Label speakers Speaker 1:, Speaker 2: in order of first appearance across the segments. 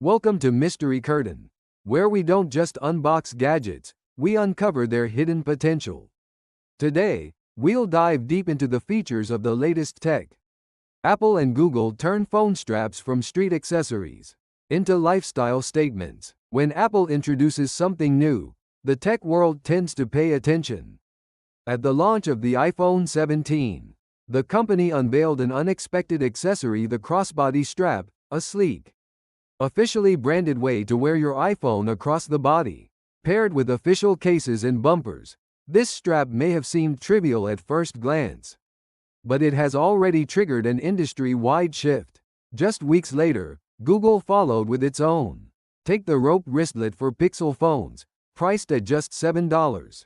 Speaker 1: Welcome to Mystery Curtain, where we don't just unbox gadgets, we uncover their hidden potential. Today, we'll dive deep into the features of the latest tech. Apple and Google turn phone straps from street accessories into lifestyle statements. When Apple introduces something new, the tech world tends to pay attention. At the launch of the iPhone 17, the company unveiled an unexpected accessory: the crossbody strap, a sleek, officially branded way to wear your iPhone across the body. Paired with official cases and bumpers, this strap may have seemed trivial at first glance, but it has already triggered an industry-wide shift. Just weeks later, Google followed with its own. Take the rope wristlet for Pixel phones, priced at just $7.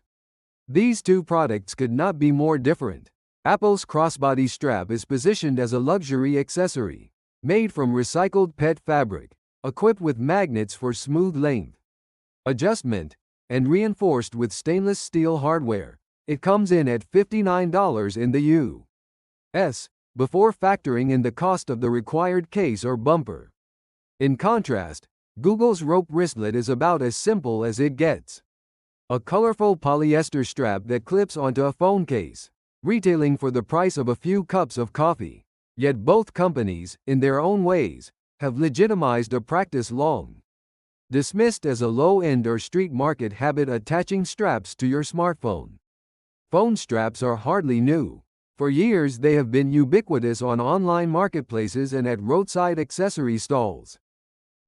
Speaker 1: These two products could not be more different. Apple's crossbody strap is positioned as a luxury accessory, made from recycled PET fabric, equipped with magnets for smooth length adjustment, and reinforced with stainless steel hardware. It comes in at $59 in the US, before factoring in the cost of the required case or bumper. In contrast, Google's rope wristlet is about as simple as it gets. A colorful polyester strap that clips onto a phone case, retailing for the price of a few cups of coffee. Yet both companies, in their own ways, have legitimized a practice long dismissed as a low-end or street market habit: attaching straps to your smartphone. Phone straps are hardly new. For years they have been ubiquitous on online marketplaces and at roadside accessory stalls,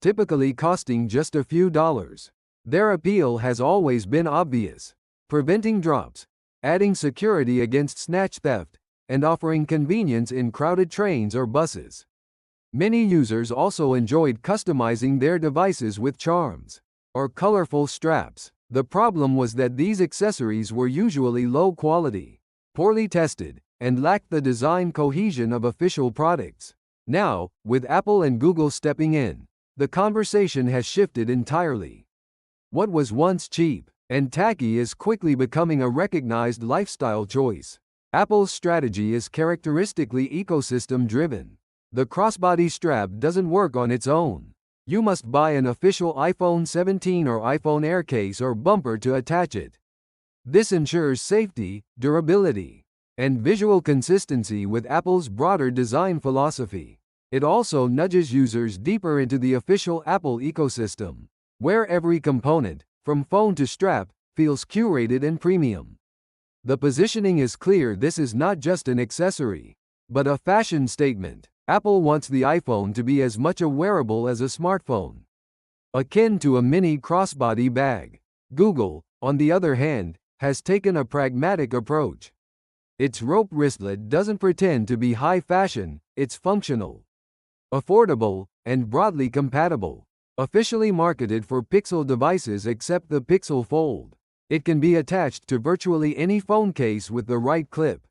Speaker 1: typically costing just a few dollars. Their appeal has always been obvious: preventing drops, adding security against snatch theft, and offering convenience in crowded trains or buses. Many users also enjoyed customizing their devices with charms or colorful straps. The problem was that these accessories were usually low quality, poorly tested, and lacked the design cohesion of official products. Now, with Apple and Google stepping in, the conversation has shifted entirely. What was once cheap and tacky is quickly becoming a recognized lifestyle choice. Apple's strategy is characteristically ecosystem-driven. The crossbody strap doesn't work on its own. You must buy an official iPhone 17 or iPhone Air case or bumper to attach it. This ensures safety, durability, and visual consistency with Apple's broader design philosophy. It also nudges users deeper into the official Apple ecosystem, where every component, from phone to strap, feels curated and premium. The positioning is clear: this is not just an accessory, but a fashion statement. Apple wants the iPhone to be as much a wearable as a smartphone, akin to a mini crossbody bag. Google, on the other hand, has taken a pragmatic approach. Its rope wristlet doesn't pretend to be high fashion, it's functional, affordable, and broadly compatible. Officially marketed for Pixel devices except the Pixel Fold, it can be attached to virtually any phone case with the right clip.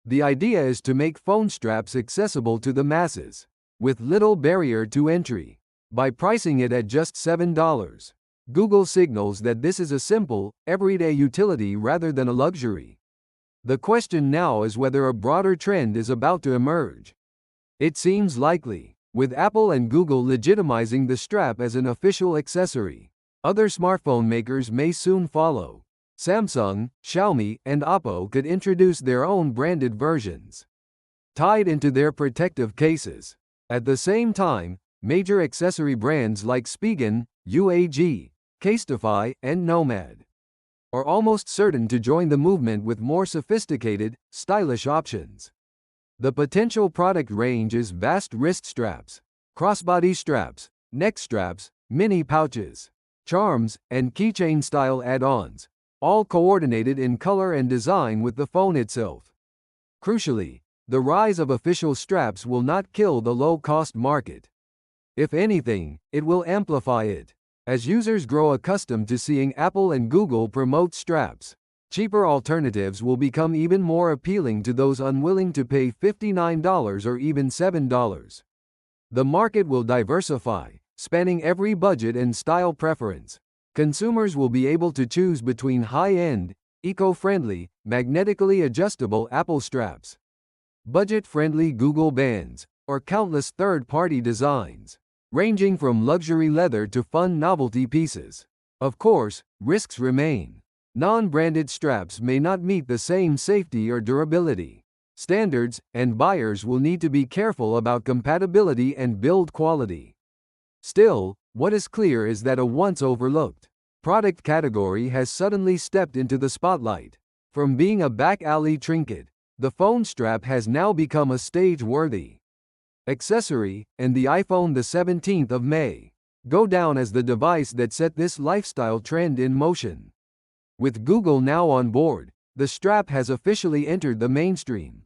Speaker 1: The idea is to make phone straps accessible to the masses, with little barrier to entry. By pricing it at just $7, Google signals that this is a simple, everyday utility rather than a luxury. The question now is whether a broader trend is about to emerge. It seems likely, with Apple and Google legitimizing the strap as an official accessory. Other smartphone makers may soon follow. Samsung, Xiaomi, and Oppo could introduce their own branded versions, tied into their protective cases. At the same time, major accessory brands like Spigen, UAG, Casetify, and Nomad are almost certain to join the movement with more sophisticated, stylish options. The potential product range is vast: wrist straps, crossbody straps, neck straps, mini pouches, charms, and keychain-style add-ons, all coordinated in color and design with the phone itself. Crucially, the rise of official straps will not kill the low-cost market. If anything, it will amplify it. As users grow accustomed to seeing Apple and Google promote straps, cheaper alternatives will become even more appealing to those unwilling to pay $59 or even $7. The market will diversify, spanning every budget and style preference. Consumers will be able to choose between high-end, eco-friendly, magnetically adjustable Apple straps, budget-friendly Google bands, or countless third-party designs. ranging from luxury leather to fun novelty pieces. Of course, risks remain. Non-branded straps may not meet the same safety or durability standards, and buyers will need to be careful about compatibility and build quality. Still, what is clear is that a once overlooked product category has suddenly stepped into the spotlight. From being a back alley trinket, the phone strap has now become a stage-worthy accessory, and the iPhone the 17th of May go down as the device that set this lifestyle trend in motion. With Google now on board, the strap has officially entered the mainstream.